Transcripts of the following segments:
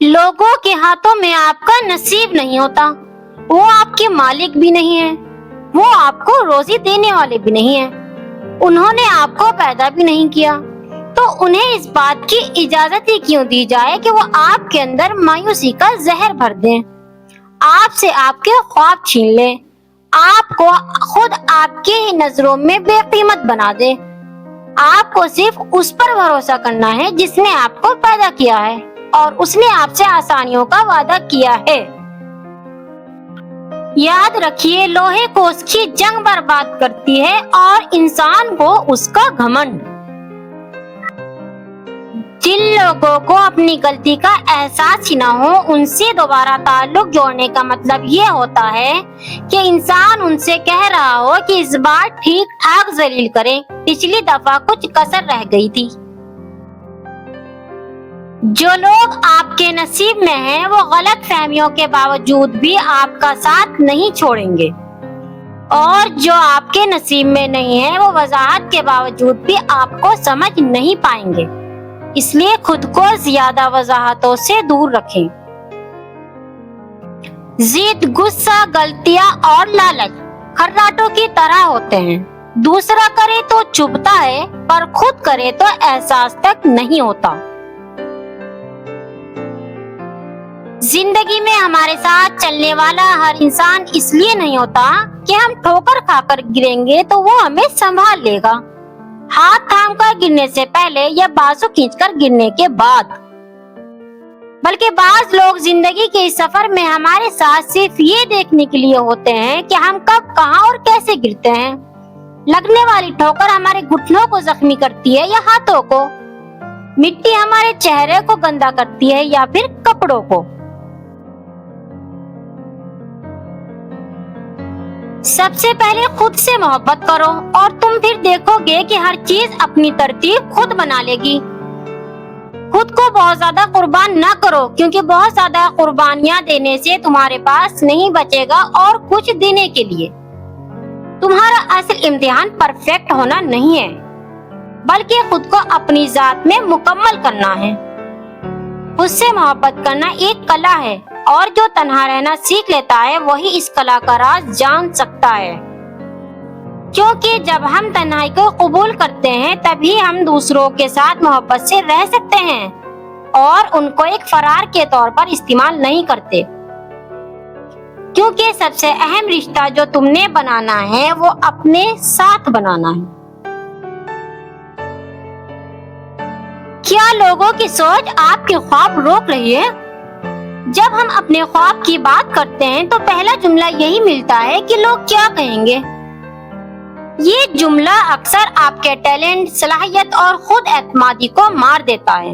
लोगों के हाथों में आपका नसीब नहीं होता, वो आपके मालिक भी नहीं है, वो आपको रोजी देने वाले भी नहीं है, उन्होंने आपको पैदा भी नहीं किया, तो उन्हें इस बात की इजाजत ही क्यों दी जाए कि वो आपके अंदर मायूसी का जहर भर दें, आपसे आपके ख्वाब छीन लें, आपको खुद आपकी ही नजरों में बेकीमत बना दे। आपको सिर्फ उस पर भरोसा करना है जिसने आपको पैदा किया है और उसने आपसे आसानियों का वादा किया है। याद रखिए, लोहे को उसकी जंग बर्बाद करती है और इंसान को उसका घमंड। जिन लोगों को अपनी गलती का एहसास ही ना हो, उनसे दोबारा ताल्लुक जोड़ने का मतलब ये होता है कि इंसान उनसे कह रहा हो कि इस बार ठीक ठाक जलील करें, पिछली दफा कुछ कसर रह गई थी। जो लोग आपके नसीब में हैं, वो गलत फहमियों के बावजूद भी आपका साथ नहीं छोड़ेंगे, और जो आपके नसीब में नहीं है, वो वजाहत के बावजूद भी आपको समझ नहीं पाएंगे। इसलिए खुद को ज्यादा वजाहतों से दूर रखें। जिद, गुस्सा, गलतियां और लालच खर्राटों की तरह होते हैं। दूसरा करे तो चुभता है, पर खुद करे तो एहसास तक नहीं होता। जिंदगी में हमारे साथ चलने वाला हर इंसान इसलिए नहीं होता कि हम ठोकर खाकर गिरेंगे तो वो हमें संभाल लेगा, हाथ थाम कर गिरने से पहले या बाजू खींचकर गिरने के बाद। बल्कि बाज लोग जिंदगी के इस सफर में हमारे साथ सिर्फ ये देखने के लिए होते हैं कि हम कब, कहां और कैसे गिरते हैं। लगने वाली ठोकर हमारे घुटनों को जख्मी करती है या हाथों को, मिट्टी हमारे चेहरे को गंदा करती है या फिर कपड़ों को। सबसे पहले खुद से मोहब्बत करो और तुम फिर देखोगे कि हर चीज अपनी तरतीब खुद बना लेगी। खुद को बहुत ज्यादा कुर्बान ना करो, क्योंकि बहुत ज्यादा कुर्बानियां देने से तुम्हारे पास नहीं बचेगा और कुछ देने के लिए। तुम्हारा असल इम्तिहान परफेक्ट होना नहीं है, बल्कि खुद को अपनी जात में मुकम्मल करना है। खुद से मोहब्बत करना एक कला है, और जो तन्हा रहना सीख लेता है वही इस कला का राज जान सकता है। क्योंकि जब हम तन्हाई को कबूल करते हैं, तभी हम दूसरों के साथ मोहब्बत से रह सकते हैं और उनको एक फरार के तौर पर इस्तेमाल नहीं करते। क्योंकि सबसे अहम रिश्ता जो तुमने बनाना है वो अपने साथ बनाना है। क्या लोगों की सोच आपके ख्वाब रोक रही है? जब हम अपने ख्वाब की बात करते हैं तो पहला जुमला यही मिलता है कि लोग क्या कहेंगे। ये जुमला अक्सर आपके टैलेंट, सलाहियत और खुद एतमादी को मार देता है।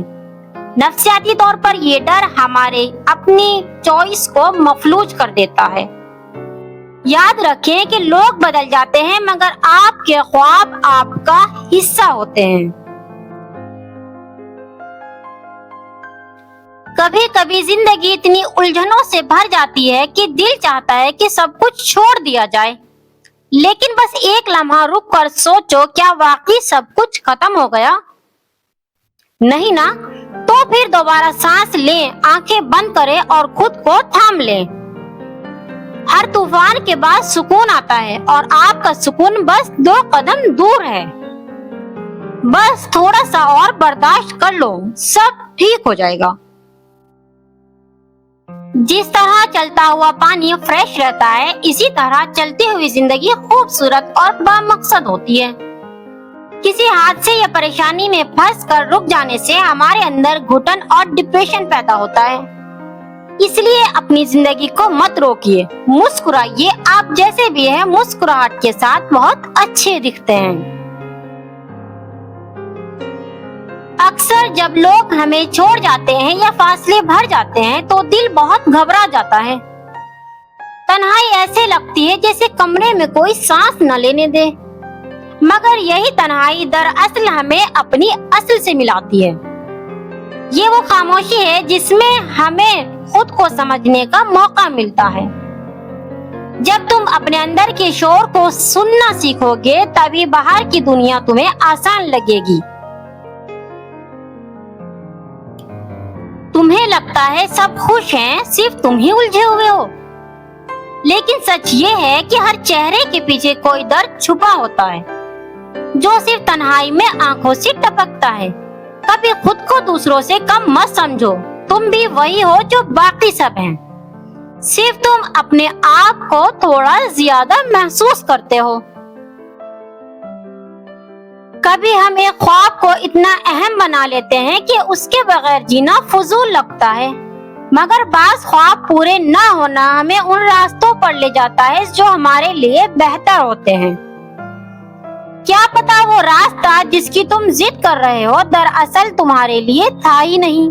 नफ्सियाती तौर पर ये डर हमारे अपनी चॉइस को मफलूज कर देता है। याद रखें कि लोग बदल जाते हैं, मगर आपके ख्वाब आपका हिस्सा होते हैं। कभी कभी जिंदगी इतनी उलझनों से भर जाती है कि दिल चाहता है कि सब कुछ छोड़ दिया जाए, लेकिन बस एक लम्हा रुक कर सोचो, क्या वाकई सब कुछ खत्म हो गया? नहीं ना? तो फिर दोबारा सांस लें, आंखें बंद करें और खुद को थाम लें। हर तूफान के बाद सुकून आता है और आपका सुकून बस 2 कदम दूर है। बस थोड़ा सा और बर्दाश्त कर लो, सब ठीक हो जाएगा। जिस तरह चलता हुआ पानी फ्रेश रहता है, इसी तरह चलती हुई जिंदगी खूबसूरत और बामकसद होती है। किसी हादसे या परेशानी में फंस कर रुक जाने से हमारे अंदर घुटन और डिप्रेशन पैदा होता है। इसलिए अपनी जिंदगी को मत रोकिए, मुस्कुराइए। आप जैसे भी हैं, मुस्कुराहट के साथ बहुत अच्छे दिखते हैं। अक्सर जब लोग हमें छोड़ जाते हैं या फासले भर जाते हैं तो दिल बहुत घबरा जाता है। तन्हाई ऐसे लगती है जैसे कमरे में कोई सांस न लेने दे, मगर यही तन्हाई दरअसल हमें अपनी असल से मिलाती है। ये वो खामोशी है जिसमें हमें खुद को समझने का मौका मिलता है। जब तुम अपने अंदर के शोर को सुनना सीखोगे, तभी बाहर की दुनिया तुम्हें आसान लगेगी। तुम्हें लगता है सब खुश हैं, सिर्फ तुम ही उलझे हुए हो। लेकिन सच ये है कि हर चेहरे के पीछे कोई दर्द छुपा होता है, जो सिर्फ तन्हाई में आंखों से टपकता है। कभी खुद को दूसरों से कम मत समझो, तुम भी वही हो जो बाकी सब हैं। सिर्फ तुम अपने आप को थोड़ा ज्यादा महसूस करते हो। कभी हम एक ख्वाब को इतना अहम बना लेते हैं कि उसके बगैर जीना फजूल लगता है, मगर बाज़ ख्वाब पूरे ना होना हमें उन रास्तों पर ले जाता है जो हमारे लिए बेहतर होते हैं। क्या पता वो रास्ता जिसकी तुम जिद कर रहे हो दरअसल तुम्हारे लिए था ही नहीं।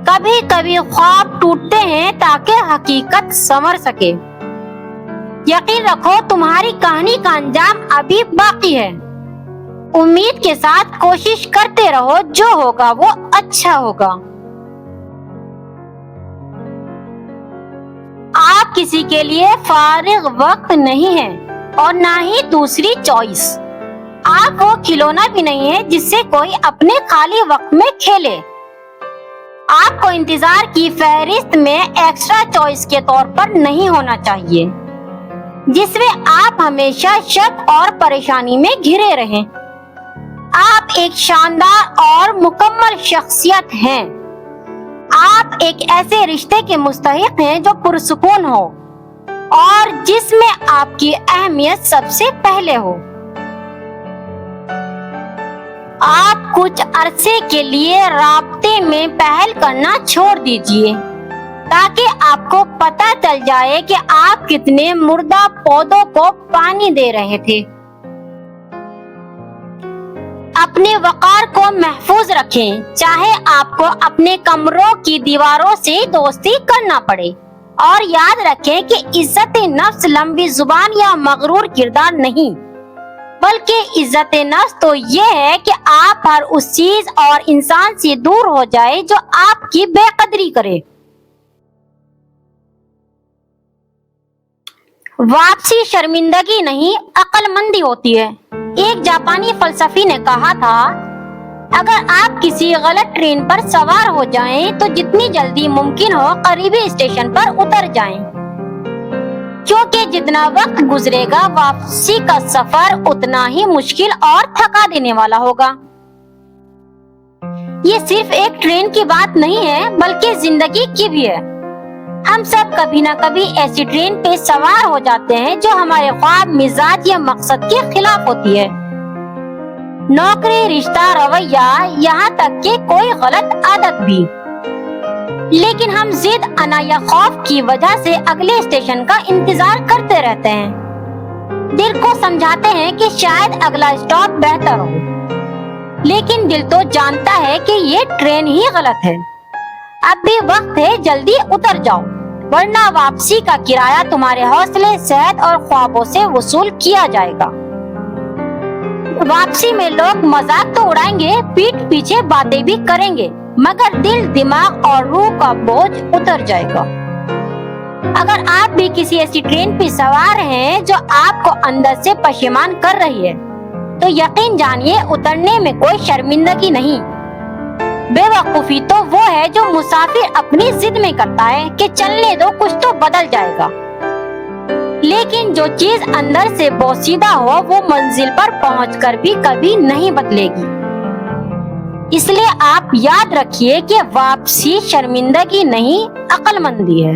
कभी कभी ख्वाब टूटते हैं ताकि हकीकत संवर सके। यकीन रखो तुम्हारी कहानी का अंजाम अभी बाकी है। उम्मीद के साथ कोशिश करते रहो, जो होगा वो अच्छा होगा। आप किसी के लिए फारिग वक्त नहीं है और ना ही दूसरी चॉइस। आप वो खिलौना भी नहीं है जिससे कोई अपने खाली वक्त में खेले। आपको इंतजार की फहरिस्त में एक्स्ट्रा चॉइस के तौर पर नहीं होना चाहिए, जिसमें आप हमेशा शक और परेशानी में घिरे रहें। आप एक शानदार और मुकम्मल शख्सियत हैं। आप एक ऐसे रिश्ते के मुस्तहिक हैं जो पुरसुकून हो और जिसमें आपकी अहमियत सबसे पहले हो। आप कुछ अरसे के लिए राब्ते में पहल करना छोड़ दीजिए, ताकि आपको पता चल जाए कि आप कितने मुर्दा पौधों को पानी दे रहे थे। अपने वकार को महफूज रखें, चाहे आपको अपने कमरों की दीवारों से दोस्ती करना पड़े। और याद रखें कि इज्जत नफ्स लंबी जुबान या मगरूर किरदार नहीं, बल्कि इज्जत नफ्स तो ये है कि आप हर उस चीज और इंसान से दूर हो जाए जो आपकी बेकदरी करे। वापसी शर्मिंदगी नहीं, अक्लमंदी होती है। एक जापानी फलसफी ने कहा था, अगर आप किसी गलत ट्रेन पर सवार हो जाएं, तो जितनी जल्दी मुमकिन हो करीबी स्टेशन पर उतर जाएं, क्योंकि जितना वक्त गुजरेगा वापसी का सफर उतना ही मुश्किल और थका देने वाला होगा। ये सिर्फ एक ट्रेन की बात नहीं है, बल्कि जिंदगी की भी है। हम सब कभी न कभी ऐसी ट्रेन पे सवार हो जाते हैं जो हमारे ख्वाब, मिजाज या मकसद के खिलाफ होती है। नौकरी, रिश्ता, रवैया, यहाँ तक कि कोई गलत आदत भी। लेकिन हम जिद, अना या खौफ की वजह से अगले स्टेशन का इंतजार करते रहते हैं। दिल को समझाते हैं कि शायद अगला स्टॉप बेहतर हो, लेकिन दिल तो जानता है कि ये ट्रेन ही गलत है। अब भी वक्त है, जल्दी उतर जाओ, वरना वापसी का किराया तुम्हारे हौसले, सेहत और ख्वाबों से वसूल किया जाएगा। वापसी में लोग मजाक तो उड़ाएंगे, पीठ पीछे बातें भी करेंगे, मगर दिल, दिमाग और रूह का बोझ उतर जाएगा। अगर आप भी किसी ऐसी ट्रेन पे सवार हैं जो आपको अंदर से परेशान कर रही है, तो यकीन जानिए उतरने में कोई शर्मिंदगी नहीं। बेवकूफी तो वो है जो मुसाफिर अपनी जिद में करता है कि चलने दो, कुछ तो बदल जाएगा। लेकिन जो चीज अंदर से बोसीदा हो वो मंजिल पर पहुंचकर भी कभी नहीं बदलेगी। इसलिए आप याद रखिए कि वापसी शर्मिंदगी नहीं, अक्लमंदी है।